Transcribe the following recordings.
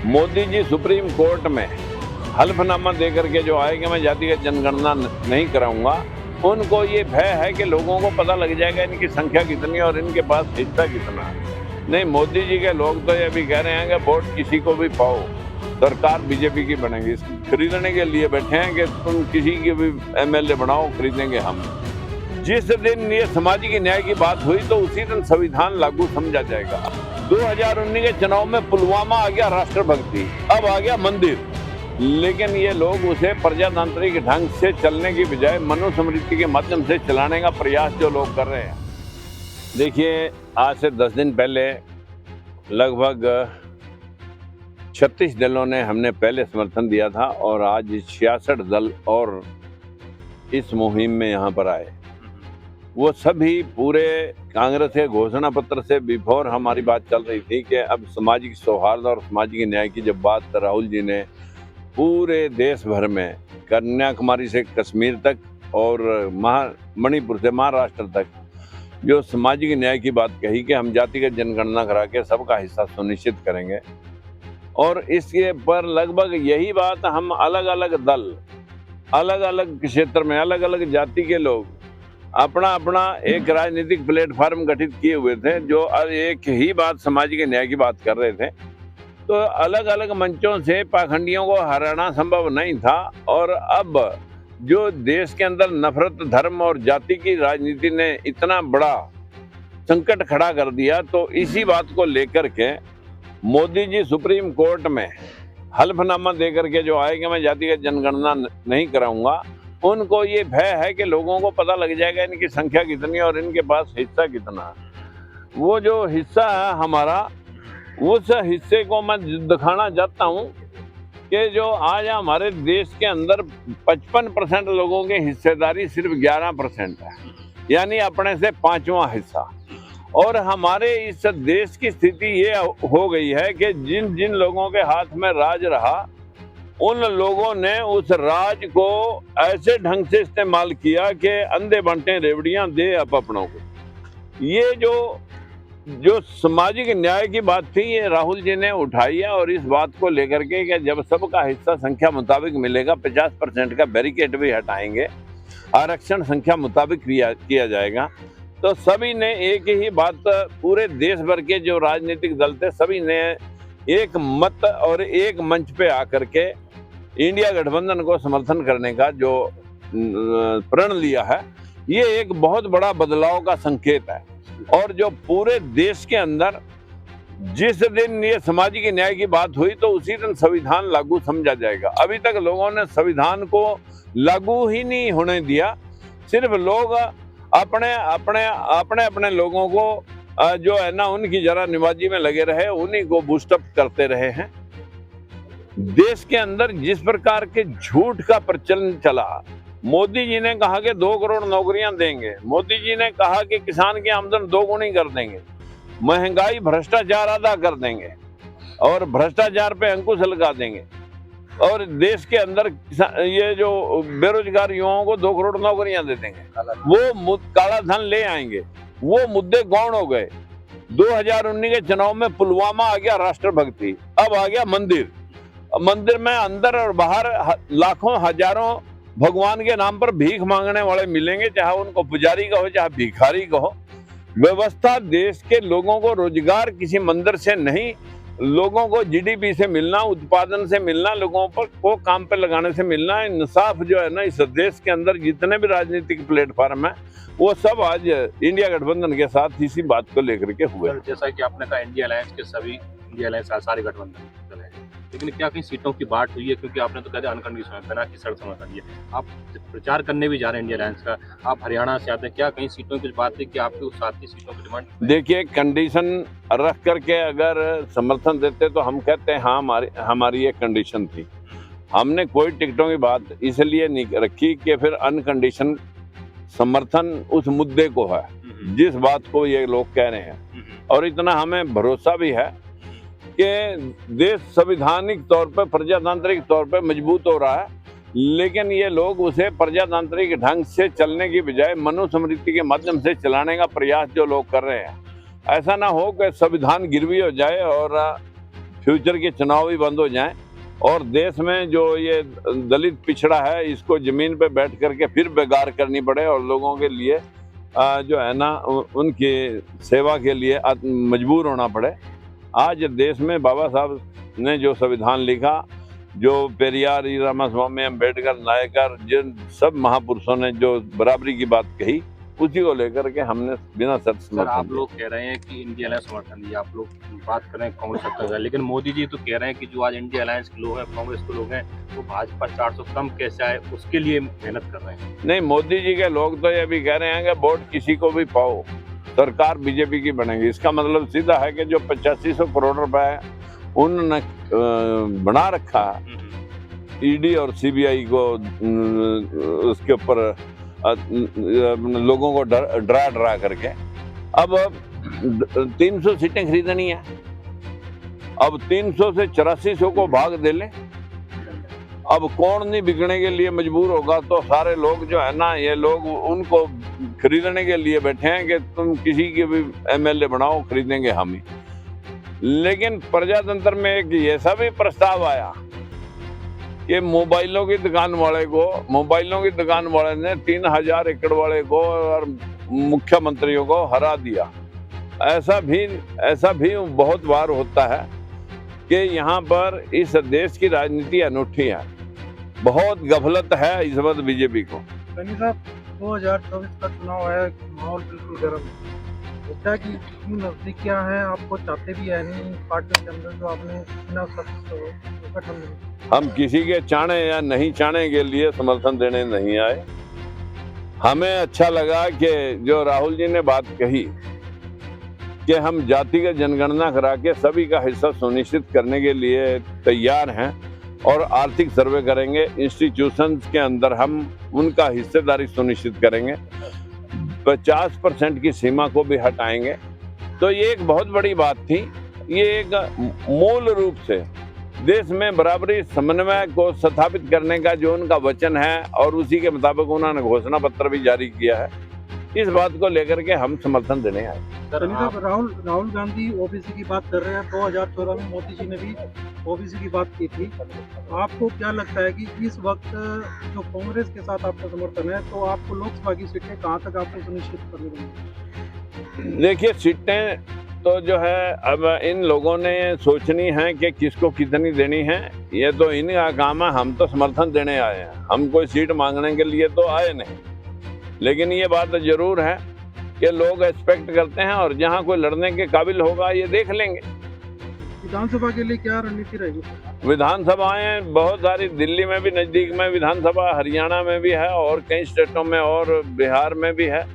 Modi ji supreme court में हल्फनामा दे करके जो आए कि मैं जातिगत जनगणना नहीं कराऊंगा, उनको ये भय है कि लोगों को पता लग जाएगा इनकी संख्या कितनी है और इनके पास हिस्सा कितना है। नहीं, मोदी जी के लोग तो ये भी कह रहे हैं कि वोट किसी को भी पाओ, सरकार बीजेपी की बनेगी। खरीदने के लिए बैठे हैं कि तुम किसी के भी एमएलए बनाओ, खरीदेंगे हम। जिस दिन ये सामाजिक न्याय की बात हुई तो उसी दिन संविधान लागू समझा जाएगा। 2019 के चुनाव में पुलवामा आ गया राष्ट्रभक्ति, अब आ गया मंदिर, लेकिन ये लोग उसे प्रजातांत्रिक ढंग से चलने की बजाय मनुस्मृति के माध्यम से चलाने का प्रयास जो लोग कर रहे हैं। देखिए, आज से 10 दिन पहले लगभग 36 दलों ने हमने पहले समर्थन दिया था और आज 66 दल और इस मुहिम में यहाँ पर आए। वो सभी पूरे कांग्रेस के घोषणा पत्र से बिफोर हमारी बात चल रही थी कि अब सामाजिक सौहार्द और सामाजिक न्याय की जब बात राहुल जी ने पूरे देश भर में कन्याकुमारी से कश्मीर तक और मणिपुर से महाराष्ट्र तक जो सामाजिक न्याय की बात कही कि हम जातिगत जनगणना करा के सबका हिस्सा सुनिश्चित करेंगे, और इसके पर लगभग यही बात हम अलग अलग दल, अलग अलग क्षेत्र में अलग अलग जाति के लोग अपना अपना एक राजनीतिक प्लेटफॉर्म गठित किए हुए थे जो एक ही बात सामाजिक न्याय की बात कर रहे थे। तो अलग अलग मंचों से पाखंडियों को हराना संभव नहीं था, और अब जो देश के अंदर नफरत, धर्म और जाति की राजनीति ने इतना बड़ा संकट खड़ा कर दिया, तो इसी बात को लेकर के मोदी जी सुप्रीम कोर्ट में हल्फनामा दे करके जो आए कि मैं जातिगत जनगणना नहीं कराऊंगा, उनको ये भय है कि लोगों को पता लग जाएगा इनकी संख्या कितनी है और इनके पास हिस्सा कितना है। वो जो हिस्सा है हमारा, उस हिस्से को मैं दिखाना चाहता हूँ कि जो आज हमारे देश के अंदर 55% लोगों की हिस्सेदारी सिर्फ 11% है, यानी अपने से 5वां हिस्सा। और हमारे इस देश की स्थिति ये हो गई है कि जिन जिन लोगों के हाथ में राज रहा, उन लोगों ने उस राज को ऐसे ढंग से इस्तेमाल किया कि अंधे बंटे रेवड़ियां दे अपनों को। ये जो सामाजिक न्याय की बात थी, ये राहुल जी ने उठाई है, और इस बात को लेकर के कि जब सबका हिस्सा संख्या मुताबिक मिलेगा, 50% का बैरिकेड भी हटाएंगे, आरक्षण संख्या मुताबिक किया जाएगा, तो सभी ने एक ही बात, पूरे देश भर के जो राजनीतिक दल थे सभी ने एक मत और एक मंच पे आकर के इंडिया गठबंधन को समर्थन करने का जो प्रण लिया है, ये एक बहुत बड़ा बदलाव का संकेत है। और जो पूरे देश के अंदर जिस दिन ये सामाजिक न्याय की बात हुई तो उसी दिन संविधान लागू समझा जाएगा। अभी तक लोगों ने संविधान को लागू ही नहीं होने दिया, सिर्फ लोग अपने अपने अपने अपने लोगों को जो है ना उनकी जरा निबाजी में लगे रहे, उन्हीं को बूस्टअप करते रहे हैं। देश के अंदर जिस प्रकार के झूठ का प्रचलन चला, मोदी जी ने कहा कि 2 करोड़ नौकरियां देंगे, मोदी जी ने कहा कि किसान की आमदन 2 गुनी कर देंगे, महंगाई भ्रष्टाचार आधा कर देंगे और भ्रष्टाचार पे अंकुश लगा देंगे, और देश के अंदर ये जो बेरोजगार युवाओं को 2 करोड़ नौकरियां दे देंगे, वो काला धन ले आएंगे। वो मुद्दे गौण हो गए। 2019 के चुनाव में पुलवामा आ गया राष्ट्रभक्ति, अब आ गया मंदिर। मंदिर में अंदर और बाहर लाखों हजारों भगवान के नाम पर भीख मांगने वाले मिलेंगे, चाहे उनको पुजारी कहो चाहे भिखारी कहो। व्यवस्था देश के लोगों को रोजगार किसी मंदिर से नहीं, लोगों को जीडीपी से मिलना, उत्पादन से मिलना, लोगों को काम पे लगाने से मिलना। इंसाफ जो है ना इस देश के अंदर जितने भी राजनीतिक प्लेटफॉर्म है वो सब आज इंडिया गठबंधन के साथ इसी बात को लेकर के हुए। जैसा कि आपने कहा इंडिया अलायंस के सभी इंडिया अलायंस सारे गठबंधन है, लेकिन क्या कहीं सीटों की बात हुई है? क्योंकि आपने तो कहा अनकंडीशनल बिना की शर्त समझ है, आप प्रचार करने भी जा रहे हैं इंडिया अलायंस का, आप हरियाणा से आते हैं, क्या कहीं सीटों की बात है कि आपकी उस 7 सीटों की डिमांड? देखिए, कंडीशन रख करके अगर समर्थन देते तो हम कहते हैं हाँ हमारी एक कंडीशन थी। हमने कोई टिकटों की बात इसलिए नहीं रखी कि फिर अनकंडीशन समर्थन उस मुद्दे को है जिस बात को ये लोग कह रहे हैं, और इतना हमें भरोसा भी है कि देश संवैधानिक तौर पर, प्रजातांत्रिक तौर पर मजबूत हो रहा है, लेकिन ये लोग उसे प्रजातांत्रिक ढंग से चलने की बजाय मनुस्मृति के माध्यम से चलाने का प्रयास जो लोग कर रहे हैं। ऐसा ना हो कि संविधान गिरवी हो जाए और फ्यूचर के चुनाव भी बंद हो जाएं और देश में जो ये दलित पिछड़ा है इसको जमीन पे बैठ करके फिर बेगार करनी पड़े और लोगों के लिए जो है ना उनकी सेवा के लिए मजबूर होना पड़े। आज देश में बाबा साहब ने जो संविधान लिखा, जो पेरियार, रामास्वामी, अम्बेडकर, नायकर, जिन सब महापुरुषों ने जो बराबरी की बात कही, उसी को लेकर के हमने बिना शर्त समर्थन। आप लोग कह रहे हैं कि इंडिया अलायंस समर्थन दिया, आप लोग बात कर रहे हैं कांग्रेस सरकार, लेकिन मोदी जी तो कह रहे हैं कि जो आज इंडिया अलायंस के लोग हैं, कांग्रेस के लोग हैं, वो भाजपा 400 कम कैसे आए उसके लिए मेहनत कर रहे हैं। नहीं, मोदी जी के लोग तो ये भी कह रहे हैं कि वोट किसी को भी पाओ, सरकार बीजेपी की बनेगी। इसका मतलब सीधा है कि जो 8500 करोड़ रुपए उन्होंने बना रखा ईडी और सीबीआई को, उसके ऊपर लोगों को डरा करके अब 300 सीटें खरीदनी है। अब 300 से 8400 को भाग दे ले। अब कौन नहीं बिकने के लिए मजबूर होगा, तो सारे लोग जो है ना, ये लोग उनको खरीदने के लिए बैठे हैं कि तुम किसी के भी एमएलए बनाओ, खरीदेंगे हम ही। लेकिन प्रजातंत्र में एक ऐसा भी प्रस्ताव आया कि मोबाइलों की दुकान वाले ने 3000 एकड़ वाले को और मुख्यमंत्रियों को हरा दिया। ऐसा भी बहुत बार होता है कि यहाँ पर इस देश की राजनीति अनूठी है, बहुत गफलत है इस वक्त बीजेपी को। सनी साहब, 2024 का चुनाव है, माहौल बिल्कुल गर्म है। क्या कि नजदीकियां हैं, आपको चाहते भी है नहीं पार्टी के अंदर, जो आपने बिना गठन। हम किसी के चाहने या नहीं चाहने के लिए समर्थन देने नहीं आए। हमें अच्छा लगा कि जो राहुल जी ने बात कही कि हम जातिगत जनगणना करा के सभी का हिस्सा सुनिश्चित करने के लिए तैयार हैं और आर्थिक सर्वे करेंगे, इंस्टीट्यूशंस के अंदर हम उनका हिस्सेदारी सुनिश्चित करेंगे, 50% की सीमा को भी हटाएंगे। तो ये एक बहुत बड़ी बात थी। ये एक मूल रूप से देश में बराबरी समन्वय को स्थापित करने का जो उनका वचन है और उसी के मुताबिक उन्होंने घोषणा पत्र भी जारी किया है। इस बात को लेकर के हम समर्थन देने आए। राहुल गांधी ओबीसी की बात कर रहे हैं। 2014 में मोदी जी ने भी ओबीसी की बात की थी। आपको क्या लगता है कि इस वक्त जो कांग्रेस के साथ आपका समर्थन है, तो आपको लोकसभा की सीटें कहाँ तक आपको सुनिश्चित करनी होंगी? देखिए, सीटें तो जो है अब इन लोगों ने सोचनी है कि किसको कितनी देनी है, ये तो इनका काम है। हम तो समर्थन देने आए हैं, हम कोई सीट मांगने के लिए तो आए नहीं। लेकिन ये बात जरूर है कि लोग एक्सपेक्ट करते हैं और जहां कोई लड़ने के काबिल होगा ये देख लेंगे। विधानसभा के लिए क्या रणनीति रहेगी? विधानसभाएं बहुत सारी, दिल्ली में भी नजदीक में विधानसभा, हरियाणा में भी है और कई स्टेटों में और बिहार में भी है।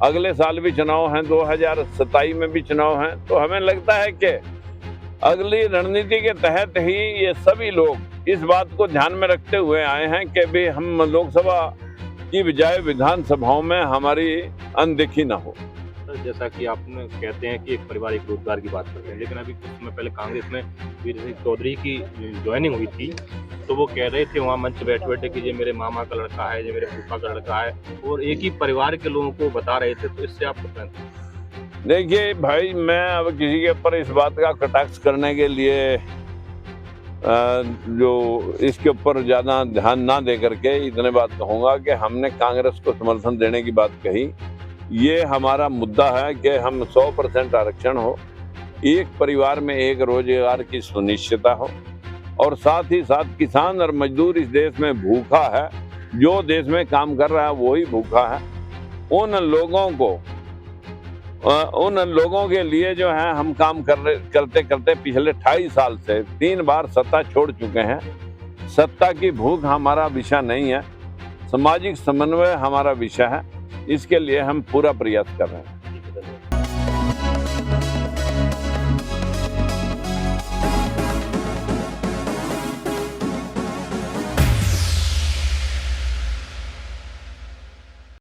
अगले साल भी चुनाव हैं, 2027 में भी चुनाव हैं। तो हमें लगता है कि अगली रणनीति के तहत ही ये सभी लोग इस बात को ध्यान में रखते हुए आए हैं कि भी हम लोकसभा की बजाय विधानसभाओं में हमारी अनदेखी ना हो। जैसा कि आपने कहते हैं कि एक पारिवारिक रोजगार की बात करते हैं, लेकिन अभी कुछ समय पहले कांग्रेस में वीर सिंह चौधरी की ज्वाइनिंग हुई थी, तो वो कह रहे थे वहाँ मंच बैठ बैठे कि ये मेरे मामा का लड़का है, ये मेरे फूफा का लड़का है, और एक ही परिवार के लोगों को बता रहे थे। तो इससे आप क्या कहते हैं? देखिए भाई, मैं अब किसी के ऊपर इस बात का कटाक्ष करने के लिए जो इसके ऊपर ज़्यादा ध्यान ना दे करके इतने बात कहूँगा कि हमने कांग्रेस को समर्थन देने की बात कही। ये हमारा मुद्दा है कि हम 100% आरक्षण हो, एक परिवार में एक रोजगार की सुनिश्चितता हो, और साथ ही साथ किसान और मजदूर इस देश में भूखा है, जो देश में काम कर रहा है वही भूखा है। उन लोगों के लिए जो है हम काम करते करते पिछले 28 साल से 3 बार सत्ता छोड़ चुके हैं। सत्ता की भूख हमारा विषय नहीं है, सामाजिक समन्वय हमारा विषय है। इसके लिए हम पूरा प्रयास कर रहे हैं।